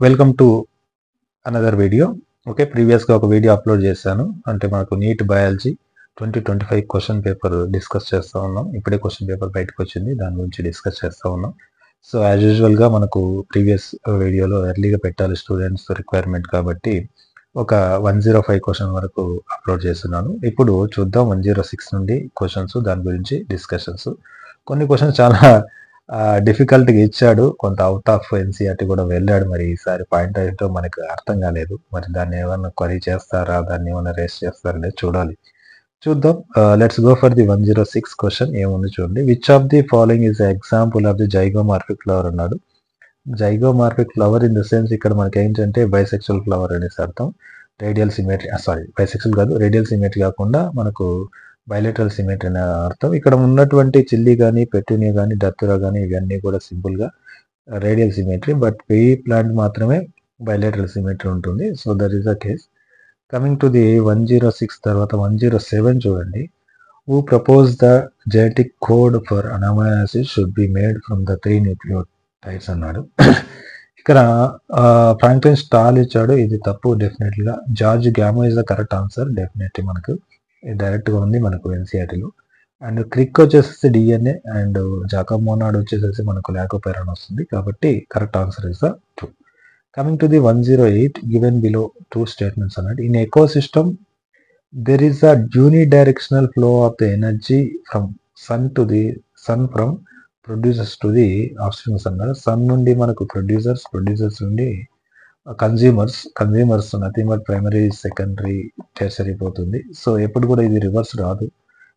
Welcome to another video. Okay, ప్రీవియస్గా ఒక video upload చేశాను. అంటే మనకు NEET biology 2025 question paper discuss చేస్తూ ఉన్నాం. ఇప్పుడే క్వశ్చన్ పేపర్ బయటకు వచ్చింది, దాని గురించి డిస్కస్ చేస్తూ ఉన్నాం. సో యాజ్ యూజువల్గా మనకు ప్రీవియస్ వీడియోలో ఎర్లీగా పెట్టాలి స్టూడెంట్స్ రిక్వైర్మెంట్ కాబట్టి ఒక 105 క్వశ్చన్ వరకు అప్లోడ్ చేస్తున్నాను. ఇప్పుడు చూద్దాం 106 నుండి క్వశ్చన్స్, దాని గురించి డిస్కషన్స్. కొన్ని క్వశ్చన్స్ చాలా డిఫికల్ట్గా ఇచ్చాడు, కొంత అవుట్ ఆఫ్ ఎన్సీఆర్టీ కూడా వెళ్ళాడు. మరి ఈసారి పాయింట్ ఏంటో మనకు అర్థం కాలేదు. మరి దాన్ని ఏమన్నా క్వరీ చేస్తారా, దాన్ని ఏమన్నా రేస్ చేస్తారా అనేది చూడాలి. చూద్దాం. Let's go for the 106 question. ఏముంది చూడండి. Which of the following is example of the zygomorphic flower అన్నాడు. Zygomorphic flower in the sense ఇక్కడ మనకి ఏంటంటే బైసెక్చువల్ ఫ్లవర్ అనేసి అర్థం. రేడియల్ సిమెట్రీ, బైసెక్చువల్ కాదు, రేడియల్ సిమెట్రీ కాకుండా మనకు బైలేటరల్ సిమెట్రీ అనే అర్థం. ఇక్కడ ఉన్నటువంటి చిల్లీ కానీ, పెటూనియా కానీ, డత్తురా కానీ ఇవన్నీ కూడా సింపుల్గా radial symmetry, but pea plant మాత్రమే బైలేటరల్ సిమెట్రీ ఉంటుంది. So that is the case. Coming to the 106 తర్వాత 107 చూడండి. Who propose the genetic code for amino acid should be made from the 3 nucleotides అన్నాడు. ఇక్కడ ఫ్రాంక్లిన్ స్టాల్ ఇచ్చాడు, ఇది తప్పు డెఫినెట్లీగా. George Gamow is the correct answer. Definitely మనకు డైరెక్ట్గా ఉంది మనకు ఎన్సీఆర్టీలో. అండ్ క్రిక్ వచ్చేసి డిఎన్ఏ, అండ్ జాకబ్ మోనాడ్ వచ్చేసేసి మనకు లాకోపెరాన్ వస్తుంది. కాబట్టి correct answer is the 2. Coming to the 108 given below 2 statements అన్నట్టు. In ecosystem there is a unidirectional flow of the energy from sun from producers to the offsprings అన్నారు. Sun నుండి మనకు producers నుండి consumers nothing but primary, secondary, tertiary పోతుంది. So ఎప్పుడు కూడా ఇది reverse రాదు,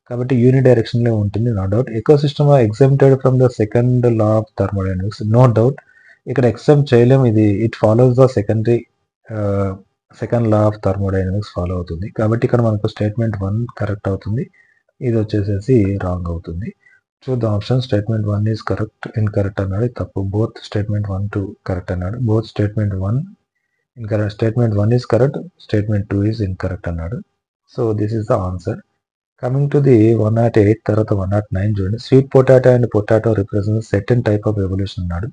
కాబట్టి యూనిడైరెక్షన్ లో ఉంటుంది. No doubt. Ecosystem exempted from the second law of thermodynamics. No doubt, ఇక్కడ ఎగ్జామ్ చేయలేము. ఇది it follows the second law of thermodynamics follow అవుతుంది. కాబట్టి ఇక్కడ మనకు స్టేట్మెంట్ 1 కరెక్ట్ అవుతుంది, ఇది వచ్చేసేసి రాంగ్ అవుతుంది. చూద్దాం option. Statement 1 is correct, incorrect అన్నాడు, తప్పు. బోత్ స్టేట్మెంట్ 1, 2 కరెక్ట్ అన్నాడు. Both statement 1 incorrect. Statement 1 is correct, statement 2 is incorrect అన్నాడు. So this is the answer. Coming to the 108 తర్వాత 109 చూడండి. Sweet potato and potato represent certain type of evolution అన్నాడు.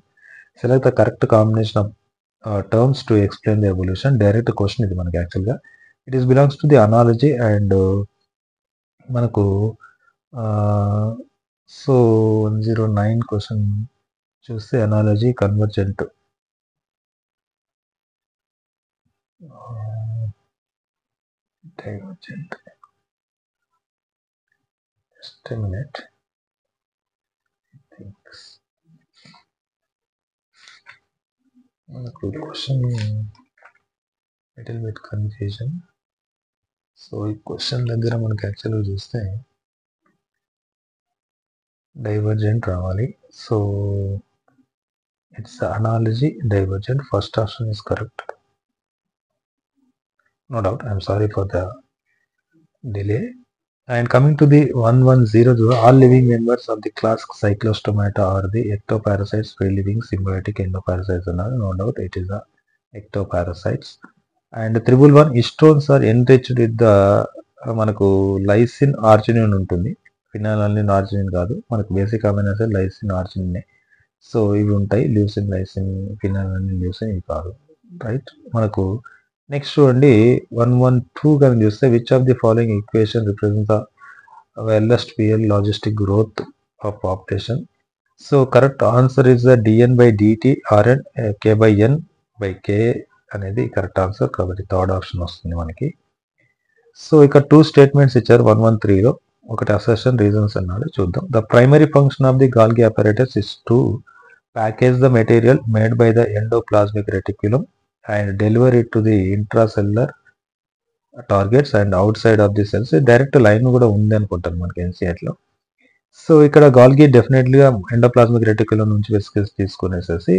Select the correct combination of terms to explain the evolution. Direct question ఇది మనకి యాక్చువల్గా. It is belongs to the analogy and మనకు so 109 question చూస్తే analogy, convergent, divergent. Just a minute. మనకు question little bit confusion. So ఈ question దగ్గర మనకి యాక్చువల్గా చూస్తే డైవర్జెంట్ రావాలి. So it's analogy, divergent. First option is correct, no doubt. I'm sorry for the delay. And coming to the 110, all living members of the class Cyclostomata are the ectoparasites, free living symbiotic endoparasites అన్నారు. No doubt it is the ectoparasites. And 111 histones are enriched with the మనకు lysine, arginine ఉంటుంది. ఫినాలనిన్, arginine కాదు. మనకు basic amino acid lysine, arginine. So ఇవి ఉంటాయి. Leucine, lysine, ఫినాలనిన్, leucine ఇవి కాదు. Right. మనకు నెక్స్ట్ చూడండి 112 కనుక చూస్తే which of the following equation represent the Verhulst Pearl logistic growth of population. So correct answer is the D N by D T R N K by N by K అనేది correct answer. కాబట్టి third option వస్తుంది మనకి. So ఇక్కడ 2 statements ఇచ్చారు 113లో. ఒకటి assertion, reasons అన్నాడు. చూద్దాం. The primary function of the Golgi అపరేటస్ is to package the material made by the endoplasmic reticulum and deliver it to the intracellular targets and outside of the cells. Direct line కూడా ఉంది అనుకుంటాను మనకి ఎన్సీఆర్లో. So ఇక్కడ Golgi డెఫినెట్లీగా endoplasmic reticulum నుంచి vesicles తీసుకునేసేసి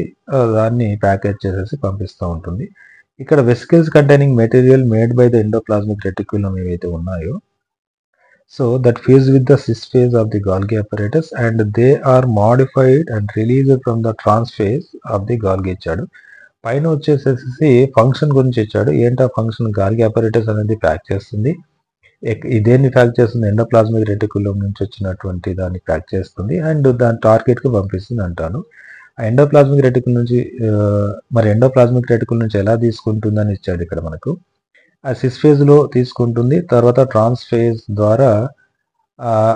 దాన్ని package చేసేసి పంపిస్తూ ఉంటుంది. ఇక్కడ vesicles containing material made by the endoplasmic reticulum ఏవైతే ఉన్నాయో, so that fuse with the cis phase of the Golgi apparatus and they are modified and released from the trans phase of the Golgi ఇచ్చాడు. పైన వచ్చేసేసి function గురించి ఇచ్చాడు. ఏంటా function? Golgi అపరేటస్ అనేది pack చేస్తుంది. ఇదేన్ని ప్యాక్ చేస్తుంది? ఎండోప్లాస్మిక్ రెటిక్యులం నుంచి వచ్చినటువంటి దాన్ని ప్యాక్ చేస్తుంది అండ్ దాని టార్గెట్కి పంపిస్తుంది అంటాను. ఎండోప్లాస్మిక్ రెటికుల్ నుంచి మరి ఎండోప్లాస్మిక్ రెటికుల్ నుంచి ఎలా తీసుకుంటుందని ఇచ్చాడు ఇక్కడ మనకు. ఆ సిస్ ఫేజ్లో తీసుకుంటుంది, తర్వాత ట్రాన్స్ ఫేజ్ ద్వారా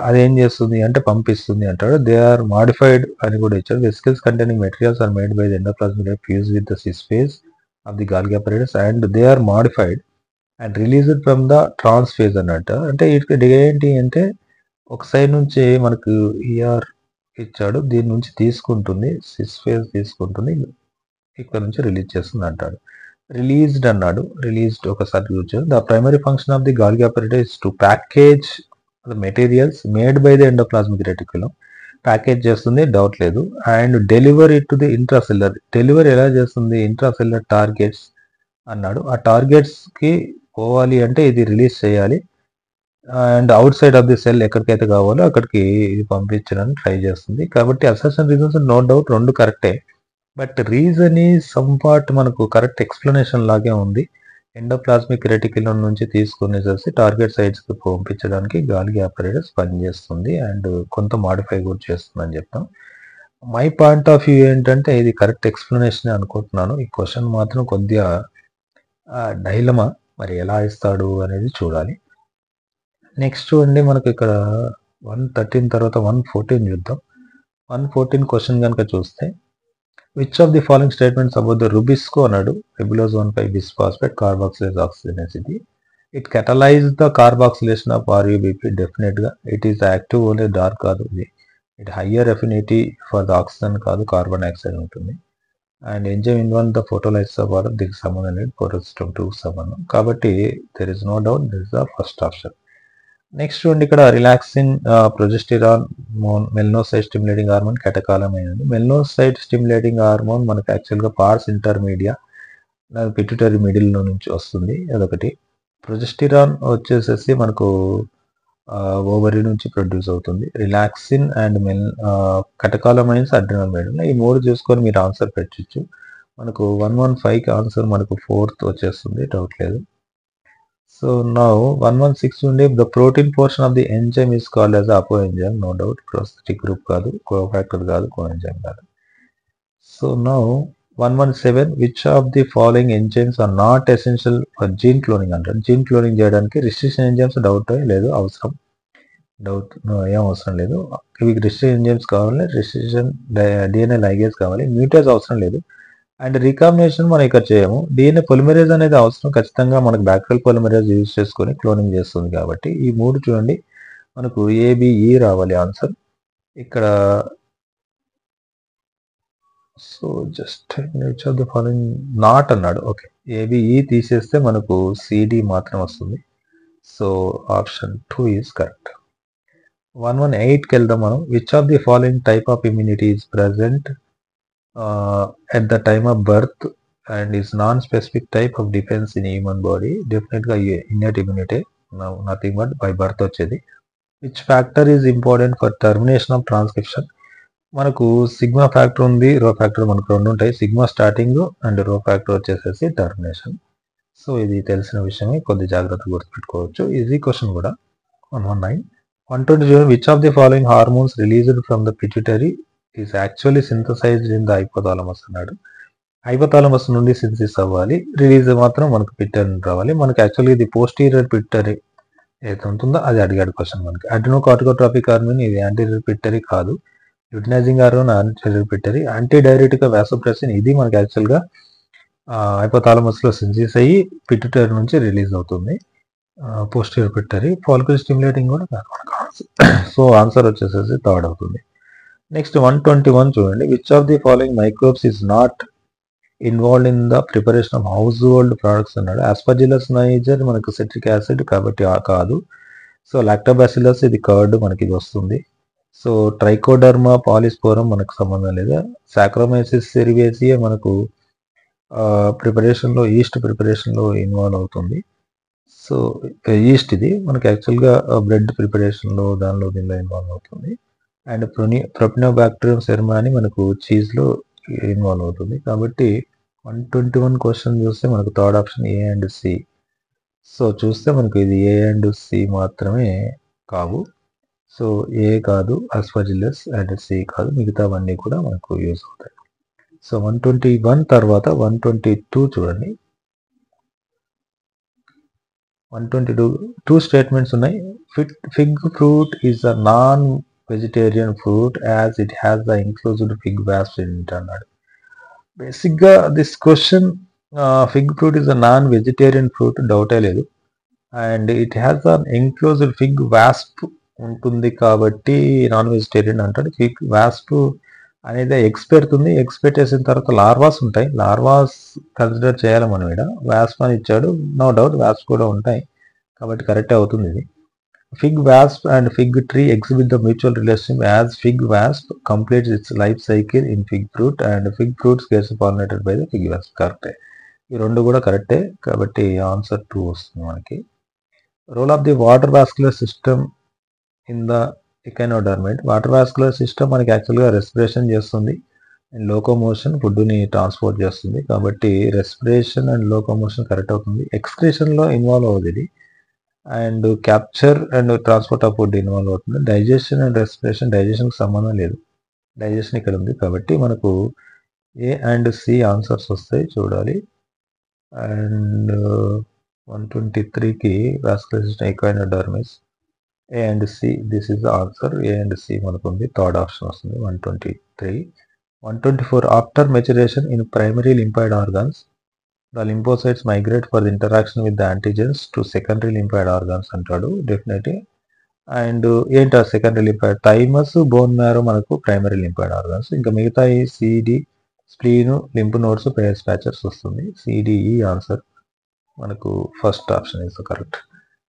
అదేం చేస్తుంది అంటే పంపిస్తుంది అంటాడు. దే ఆర్ మాడిఫైడ్ అని కూడా ఇచ్చాడు. Vesicles containing materials are made by the endoplasmic fuse with the cis phase of the Golgi apparatus and they are modified and released from the trans phase అన్నట్టు. అంటే ఇక్కడ ఏంటి అంటే ఒక సైడ్ నుంచి మనకు ఈఆర్ ఇచ్చాడు, దీని నుంచి తీసుకుంటుంది, సిస్ ఫేజ్ తీసుకుంటుంది, ఇక్కడ నుంచి రిలీజ్ చేస్తుంది అంటాడు. రిలీజ్డ్ అన్నాడు, రిలీజ్డ్ ఒకసారి చూసాడు. The primary function of the Golgi అపరేటస్ is to package the materials made by the endoplasmic reticulum. Package చేస్తుంది, డౌట్ లేదు. And deliver it to the intracellular. Deliver ఎలా చేస్తుంది? ఇంట్రాసెల్యులర్ టార్గెట్స్ అన్నాడు. ఆ టార్గెట్స్ కి పోవాలి అంటే ఇది రిలీజ్ చేయాలి. And outside of the cell ఎక్కడికైతే కావాలో అక్కడికి ఇది పంపించడానికి ట్రై చేస్తుంది. కాబట్టి అసర్షన్ రీజన్స్ నో డౌట్ రెండు కరెక్టే. బట్ రీజన్ ఈ సమ్ పార్ట్ మనకు కరెక్ట్ ఎక్స్ప్లెనేషన్ లాగే ఉంది. ఎండోప్లాస్మిక్ రెటిక్యులం నుంచి తీసుకునేసేసి టార్గెట్ సైట్స్కి పంపించడానికి గాల్గి అపరేటస్ పనిచేస్తుంది అండ్ కొంత మాడిఫై కూడా చేస్తుంది అని చెప్తాం. మై పాయింట్ ఆఫ్ వ్యూ ఏంటంటే ఇది కరెక్ట్ ఎక్స్ప్లెనేషన్ అనుకుంటున్నాను. ఈ క్వశ్చన్ మాత్రం కొద్దిగా డైలమా, మరి ఎలా ఇస్తాడు అనేది చూడాలి. నెక్స్ట్ చూడండి, మనకు ఇక్కడ 113 తర్వాత 114 చూద్దాం. 114 క్వశ్చన్ కనుక చూస్తే, which of the following statements about the rubisco అన్నాడు. Ribulose 1,5 bisphosphate carboxylase oxygenase. It catalyse the carboxylation of RUBP. Definite గా it is active only dark కాదు ఇది. It higher affinity for the oxygen కాదు, carbon dioxide ఉంటుంది. And enzyme involve the photolysis of water, దీనికి సంబంధం లేదు, photosystem 2 సంబంధం. కాబట్టి there is no doubt this is the first option. Next చూడండి, ఇక్కడ relaxin, progesterone, melanocyte stimulating hormone కటకాలమైనది. మెలనోసైట్ స్టిమ్యులేటింగ్ హార్మోన్ మనకు యాక్చువల్గా పార్స్ ఇంటర్మీడియా పిట్యూటరీ మిడిల్ నుంచి వస్తుంది, అదొకటి. ప్రొజెస్టెరాన్ వచ్చేసేసి మనకు ఓవరీ నుంచి ప్రొడ్యూస్ అవుతుంది. Relaxin and catecholamines adrenal medulla. ఈ మూడు చూసుకొని మీరు ఆన్సర్ పెట్టచ్చు. మనకు 115కి ఆన్సర్ మనకు 4th వచ్చేస్తుంది, డౌట్ లేదు. సో నౌ 116 ఉండే the protein portion of the enzyme is called as apoenzyme. No doubt, prosthetic group కాదు, కోఫాక్టర్ కాదు, కో ఎంజైమ్ కాదు. So now 117, which of the following enzymes are not essential for gene cloning అంటారు. Gene cloning చేయడానికి restriction enzymes doubt లేదు, అవసరం doubt ఏం అవసరం లేదు. ఇవి రిస్ట్రిక్షన్ ఎంజైమ్స్ కావాలి, రిస్ట్రిక్షన్ DNA లైగేజ్ కావాలి, మ్యూటేజ్ అవసరం లేదు. అండ్ రీకాంబినేషన్ మనం ఇక్కడ చేయము. DNA పొలిమరేజ్ అనేది అవసరం ఖచ్చితంగా, మనకు బ్యాక్టీరియల్ పొలిమరేజ్ యూజ్ చేసుకొని క్లోనింగ్ చేస్తుంది. కాబట్టి ఈ మూడు చూడండి, మనకు ABE రావాలి ఆన్సర్ ఇక్కడ. So just which of the following not అన్నాడు. ఓకే, ABE తీసేస్తే మనకు CD మాత్రం వస్తుంది. So option 2 is correct. 118కి వెళ్దాం మనం. Which of the following type of immunity is present at the time of birth and is non-specific type of defense in human body. Definitely innate immunity, nothing but by birth వచ్చేది. Which factor is important for termination of transcription? మనకు sigma factor ఉంది, రో factor మనకు రెండు ఉంటాయి. Sigma starting and రో factor వచ్చేసేసి termination. So ఇది తెలిసిన విషయమే, కొద్ది జాగ్రత్త గుర్తుపెట్టుకోవచ్చు. ఈజీ క్వశ్చన్ కూడా. 119. 120, which of the following hormones released from the pituitary is actually synthesised in the hypothalamus అన్నాడు. హైపోథాలమస్ నుండి సింథసిస్ అవ్వాలి, రిలీజ్ మాత్రం మనకు పిట్యూటరీ రావాలి. మనకు యాక్చువల్లీ ఇది పోస్టీరియర్ పిట్యూటరీ ఏదైతే ఉంటుందో అది అడిగాడు క్వశ్చన్ మనకి. అడ్రినోకార్టికోట్రాపిక్ హార్మోన్ ఇది యాంటీరియర్ పిట్యూటరీ కాదు. Luteinizing hormone anterior pituitary. Antidiuretic vasopressin ఇది మనకి యాక్చువల్గా హైపోథాలమస్ లో సింథసిస్ అయ్యి పిట్యూటరీ నుంచి రిలీజ్ అవుతుంది, పోస్టీరియర్ పిట్యూటరీ. ఫాలికల్ స్టిమ్యులేటింగ్ కూడా కాదు మనకు ఆన్సర్. సో ఆన్సర్ వచ్చేసేసి థర్డ్ అవుతుంది. నెక్స్ట్ 121 చూడండి. Which of the following microbes is not involved in the preparation of house hold products అన్నాడు. ఆస్పర్జిల్లస్ నైజర్ మనకు సిట్రిక్ యాసిడ్ కాబట్టి కాదు. సో లాక్టోబాసిల్లస్ ఇది కర్డ్ మనకి ఇది వస్తుంది. సో ట్రైకోడర్మా పాలిస్పోరం మనకు సంబంధం లేదు. సాక్రోమైసిస్ సెరివేసియే మనకు ప్రిపరేషన్లో, ఈస్ట్ ప్రిపరేషన్లో ఇన్వాల్వ్ అవుతుంది. సో ఈస్ట్ ఇది మనకి యాక్చువల్గా బ్రెడ్ ప్రిపరేషన్లో దానిలో దీనిలో ఇన్వాల్వ్ అవుతుంది. అండ్ ప్రొపినోబాక్టీరియం సెర్మా అని మనకు చీజ్లో ఇన్వాల్వ్ అవుతుంది. కాబట్టి 121 క్వశ్చన్ చూస్తే మనకు third option A and C. So చూస్తే మనకు ఇది A అండ్ C మాత్రమే కావు. సో A కాదు, ఆస్పర్జిల్లస్, అండ్ C కాదు, మిగతావన్నీ కూడా మనకు యూజ్ అవుతాయి. సో 121 తర్వాత 122 చూడండి. 122 స్టేట్మెంట్స్ ఉన్నాయి. Fig fruit is a non vegetarian fruit as it has the ఇంక్లూజ్డ్ fig wasp in it అన్నాడు. బేసిక్గా this question fig fruit is a non vegetarian fruit, డౌటే లేదు. And it has an enclosed fig wasp ఉంటుంది కాబట్టి non vegetarian అంటాడు. Fig wasp అనేది eggs పెడుతుంది. Eggs పెట్టేసిన తర్వాత లార్వాస్ ఉంటాయి. లార్వాస్ కన్సిడర్ చేయాలి మనం. ఇక్కడ వాస్ప్ అని ఇచ్చాడు, నో డౌట్ వాస్ప్ కూడా ఉంటాయి కాబట్టి కరెక్ట్ అవుతుంది ఇది. Fig wasp and fig tree exhibit the mutual relationship as fig wasp completes it's life cycle in fig fruit and fig fruits gets pollinated by the fig wasp. కరెక్టే, ఈ రెండు కూడా కరెక్టే కాబట్టి ఆన్సర్ 2 వస్తుంది మనకి. Role of the water vascular system in the echinodermata. Water vascular system మనకి యాక్చువల్గా రెస్పిరేషన్ చేస్తుంది అండ్ లోకోమోషన్, ఫుడ్ని ట్రాన్స్పోర్ట్ చేస్తుంది కాబట్టి రెస్పిరేషన్ అండ్ లోకోమోషన్ కరెక్ట్ అవుతుంది. ఎక్స్క్రీషన్లో ఇన్వాల్వ్ అవుతుంది ఇది and capture and transport of food involve అవుతుంది. డైజెషన్ అండ్ రెస్పిరేషన్, డైజెషన్కి సంబంధం లేదు, డైజెషన్ ఇక్కడ ఉంది కాబట్టి మనకు ఏ అండ్ సి ఆన్సర్స్ వస్తాయి చూడాలి. అండ్ 123కి vascular system echinoderms, A and C, this is the answer. A and C మనకు ఉంది, థర్డ్ ఆప్షన్ వస్తుంది 123. 124 after maturation in primary lymphoid organs the lymphocytes migrate for the interaction with the antigens to secondary lymphoid organs అంటాడు definitely. And ఏంటి ఆ secondary lymphoid? Thymus, bone marrow మనకు primary lymphoid organs. ఇంకా మిగతా ఈ C D, spleen, lymph nodes, Peyer's patches వస్తుంది. CDE answer మనకు first option is correct.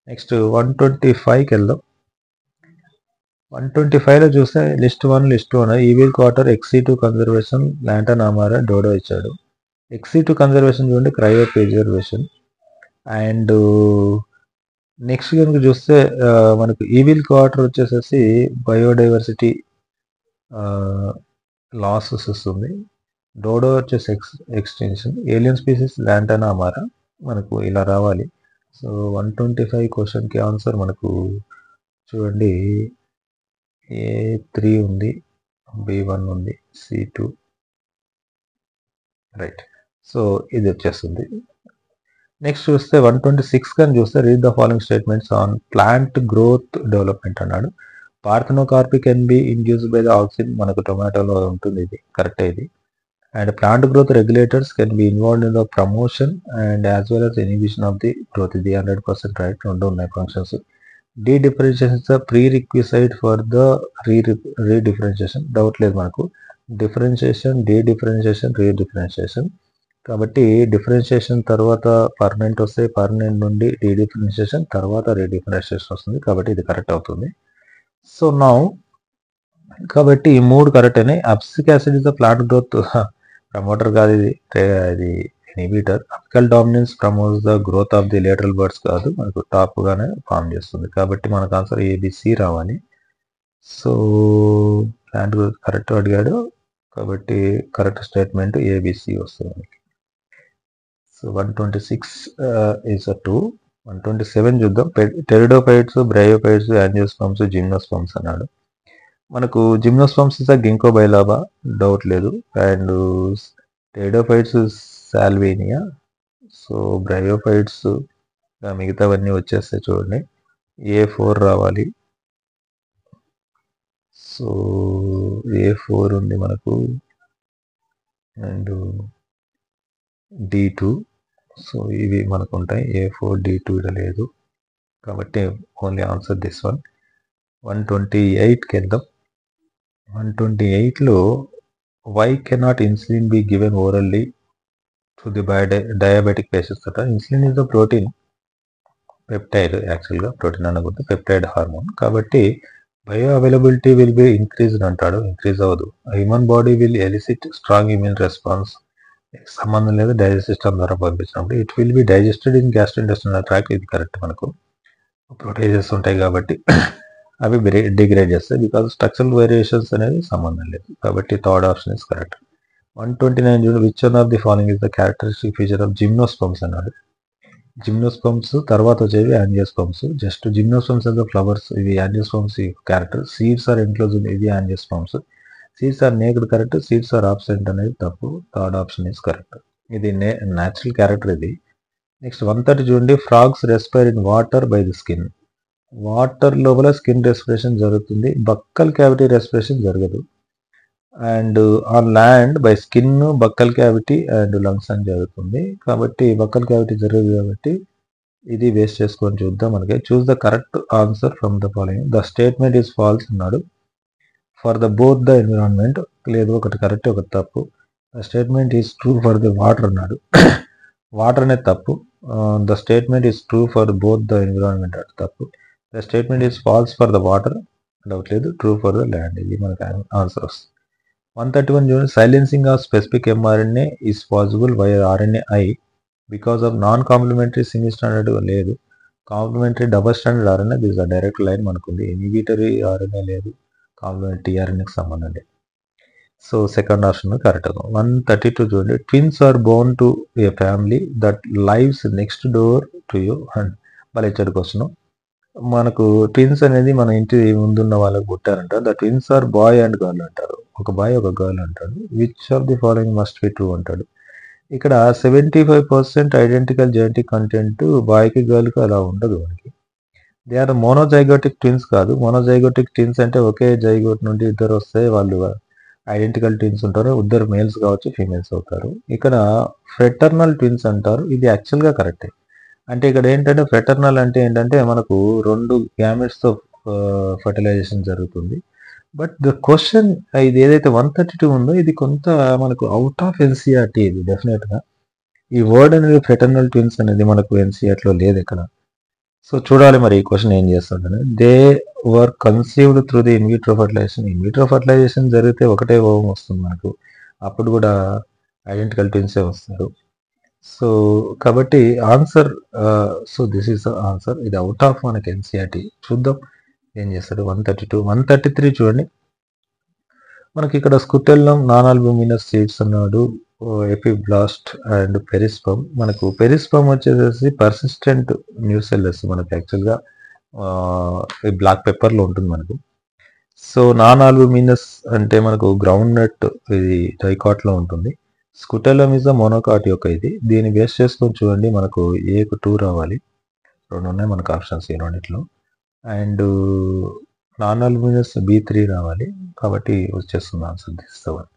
Next 125కి వెళ్దాం. 125లో చూస్తే list 1 evil quartet, XC2 conservation, lantana camara, dodo ఇచ్చాడు. XC2 కన్జర్వేషన్ చూడండి, క్రయో ప్రిజర్వేషన్. అండ్ నెక్స్ట్ కనుక చూస్తే మనకు ఈవిల్ క్వార్టర్ వచ్చేసేసి బయోడైవర్సిటీ లాసెస్ వస్తుంది. డోడో వచ్చేసి ఎక్స్టెన్షన్, ఏలియన్ స్పీసీస్, లాంటన్ అమారా మనకు ఇలా రావాలి. సో 125 క్వశ్చన్కి ఆన్సర్ మనకు చూడండి A3 ఉంది, B1 ఉంది, C2 రైట్. సో ఇది వచ్చేస్తుంది. నెక్స్ట్ చూస్తే 126 కానీ చూస్తే read the following statements on plant growth development అన్నాడు. Parthenocarpy can be induced by the auxin, మనకు టొమాటోలో ఉంటుంది, ఇది కరెక్టే ఇది. And plant growth regulators can be involved in the promotion and as well as inhibition of the growth, ఇది 100% right. రెండు ఉన్నాయి functions. Differentiation is the prerequisite for the redifferentiation, doubt లేదు మనకు. డిఫరెన్షియేషన్, డిఫరెన్షియేషన్, రీడిఫరెన్షియేషన్ కాబట్టి differentiation తర్వాత permanent వస్తే, permanent నుండి differentiation తర్వాత రీడిఫరెన్షియేషన్ వస్తుంది కాబట్టి ఇది కరెక్ట్ అవుతుంది. సో నౌ కాబట్టి ఈ 3 కరెక్ట్ అయినాయి. Abscisic acid is the plant growth promoter కాదు, ఇది inhibitor. Apical dominance promotes the growth of the lateral birds కాదు, మనకు టాప్ గానే ఫామ్ చేస్తుంది కాబట్టి మనకు ఆన్సర్ ABC రావాలి. సో ప్లాంట్ గ్రోత్ కరెక్ట్ అడిగాడు కాబట్టి కరెక్ట్ స్టేట్మెంట్ ABC వస్తుంది మనకి. So 126 is 2. 127 చూద్దాం. టెరిడోఫైట్స్, బ్రయోఫైట్స్, యాంజియోస్పర్మ్స్, జిమ్నోస్పర్మ్స్ అన్నాడు. మనకు gymnosperms is ginkgo biloba, doubt లేదు. And pteridophytes salvinia. So bryophytes మిగతావన్నీ వచ్చేస్తాయి చూడండి. A4 రావాలి. సో A4 ఉంది మనకు అండ్ D2. సో ఇవి మనకు ఉంటాయి. A4, D2 ఇక్కడ లేదు కాబట్టి ఓన్లీ ఆన్సర్ దిస్ వన్. 128కి వెళ్దాం. 128లో why cannot insulin be given orally to the diabetic patients అట. Insulin is the protein peptide, యాక్చువల్గా ప్రోటీన్ అనకూడదు, పెప్టైడ్ హార్మోన్ కాబట్టి bioavailability will be increased అంటాడు, ఇంక్రీజ్ అవ్వదు. Human body will elicit strong immune response, సంబంధం లేదు, digest system ద్వారా పంపించినప్పుడు. It will be digested in gastrointestinal tract, ఇది కరెక్ట్. మనకు ప్రోటీజెస్ ఉంటాయి కాబట్టి అవి డిగ్రేడ్ చేస్తాయి, బికాజ్ స్ట్రక్చరల్ వేరియేషన్స్ అనేది సంబంధం లేదు కాబట్టి థర్డ్ ఆప్షన్ ఇస్ కరెక్ట్. 129 చూడు, which one of the following is the characteristic feature of gymnosperms అన్నాడు. జిమ్నోస్పర్మ్స్ తర్వాత వచ్చేవి angiosperms. Just gymnosperms are the flowers, ఇవి angiosperms character. Seeds are enclosed, ఇది angiosperms. Seeds are naked correct, seeds are absent అనేది తప్పు. Third option is correct. ఇది natural character ఇది. Next 130 చూడండి. Frogs respire in water by the skin. Water లోపల skin respiration జరుగుతుంది, buccal cavity respiration జరగదు. And on land by skin, buccal cavity and lungs అని జరుగుతుంది. కాబట్టి బక్కల్ క్యావిటీ జరగదు కాబట్టి ఇది వేస్ట్ చేసుకొని చూద్దాం. మనకి choose the correct answer from the following. The statement is false అన్నాడు. For the both the environment లేదు, ఒకటి కరెక్ట్ ఒకటి తప్పు. The statement is true for the water అన్నాడు. వాటర్ అనేది తప్పు. The statement is true for both the environment అంటే తప్పు. The statement is false for the water doubt లేదు, ట్రూ ఫర్ ద ల్యాండ్. ఇది మనకు ఆన్సర్ వస్తుంది. 131 చూడండి. Silencing of specific mRNA is possible by RNA because of non complementary single standard లేదు. Complementary double standard RNA this the direct line మనకుంది. Inhibitory RNA లేదు, complementary ఆర్ఎన్ఏకి సంబంధం లేదు. So second option correct. 132 చూడండి. Twins are born to a family that lives next door to you and మళ్ళీ ఇచ్చాడు question. మనకు ట్విన్స్ అనేది మన ఇంటి ముందున్న వాళ్ళకి పుట్టారంట. The twins are boy and girl అంటారు. ఒక బాయ్ ఒక గర్ల్ అంటాడు. Which of the following must be true అంటాడు. ఇక్కడ 75% ఐడెంటికల్ జెనెటిక్ కంటెంట్ బాయ్కి గర్ల్కి అలా ఉండదు. మనకి దే ఆర్ మోనోజైగోటిక్ ట్విన్స్ కాదు. మోనోజైగోటిక్ ట్విన్స్ అంటే ఒకే జైగోట్ నుండి ఇద్దరు వస్తే వాళ్ళు ఐడెంటికల్ ట్విన్స్ ఉంటారు. ఇద్దరు మేల్స్ కావచ్చు, ఫీమేల్స్ అవుతారు. ఇక్కడ ఫ్రెటర్నల్ ట్విన్స్ అంటారు. ఇది యాక్చువల్గా కరెక్టే. అంటే ఇక్కడ ఏంటంటే ఫ్రెటర్నల్ అంటే ఏంటంటే మనకు 2 గ్యామెట్స్తో ఫర్టిలైజేషన్ జరుగుతుంది. బట్ ద క్వశ్చన్ ఇది ఏదైతే 132 ఉందో ఇది కొంత మనకు అవుట్ ఆఫ్ ఎన్సీఆర్టీ. ఇది డెఫినెట్గా ఈ వర్డ్ అనేది ఫ్రెటర్నల్ ట్విన్స్ అనేది మనకు ఎన్సీఆర్టీలో లేదు ఇక్కడ. సో చూడాలి మరి ఈ క్వశ్చన్ ఏం చేస్తుందని. They were conceived through the in vitro fertilization. In vitro fertilization జరిగితే ఒకటే ఓవం వస్తుంది మనకు, అప్పుడు కూడా ఐడెంటికల్ ట్విన్సే వస్తారు. సో కాబట్టి answer, so this is the answer. ఇది అవుట్ ఆఫ్ మనకి ఎన్సీఆర్టీ. చూద్దాం ఏం చేస్తాడు. 132 133 చూడండి. మనకి ఇక్కడ స్కుటెల్లం, నాన్ ఆల్బుమినస్ సీడ్స్ అన్నాడు, ఎపిబ్లాస్ట్ అండ్ పెరిస్పమ్. మనకు పెరిస్పమ్ వచ్చేసేసి పర్సిస్టెంట్ న్యూసెల్లస్ మనకు యాక్చువల్గా బ్లాక్ పెప్పర్లో ఉంటుంది మనకు. సో నాన్ ఆల్బుమినస్ అంటే మనకు గ్రౌండ్ నట్, ఇది డైకాట్లో ఉంటుంది. స్కుటెల్లం ఇస్ ద మోనోకాట్ యొక్క ఇది. దీన్ని బేస్ చేసుకొని చూడండి. మనకు ఏకు 2 రావాలి, 2 ఉన్నాయి మనకు ఆప్షన్స్ ఈ రెండిట్లో. అండ్ నాన్ ఆల్బుమినస్ B3 రావాలి. కాబట్టి వచ్చేస్తుంది answer this the one.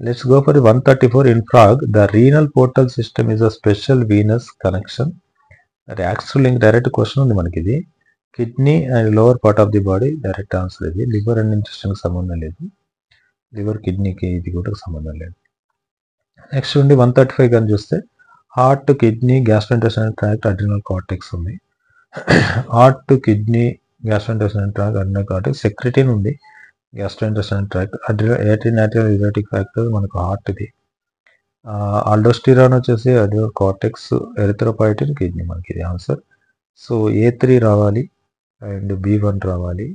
Let's go for 134. In frog the renal portal system is a special Venus connection reacts to link. Direct question ఉంది మనకి. ఇది kidney and lower part of the body. Direct answer ఇది. Liver and ఇంటెస్టైన్కి సంబంధం లేదు. Liver కిడ్నీకి ఇది కూడా సంబంధం లేదు. నెక్స్ట్ ఉండి 135 కానీ చూస్తే heart, kidney, gastrointestinal tract, adrenal cortex ఉంది. Heart, kidney, gastrointestinal tract, adrenal cortex. Secretin ఉంది gastrointestinal tract. Atrial natriuretic factor మనకు హార్ట్ ఇది. ఆల్డోస్టిరాన్ వచ్చేసి అడ్రినల్ కార్టెక్స్, ఎరిథ్రోపాయిటిన్ కిడ్నీ మనకి ఇది ఆన్సర్. సో A3 రావాలి అండ్ B1 రావాలి.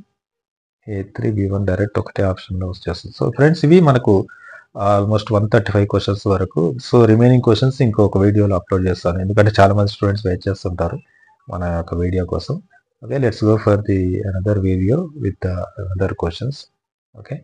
A3 B1 డైరెక్ట్ ఒకటే ఆప్షన్లో వచ్చేస్తుంది. సో ఫ్రెండ్స్ ఇవి మనకు ఆల్మోస్ట్ 135 క్వశ్చన్స్ వరకు. సో రిమైనింగ్ క్వశ్చన్స్ ఇంకొక వీడియోలో అప్లోడ్ చేస్తాను, ఎందుకంటే చాలా మంది స్టూడెంట్స్ వెయిట్ చేస్తుంటారు మన యొక్క వీడియో కోసం. Okay, let's go for the another video with other questions. Okay.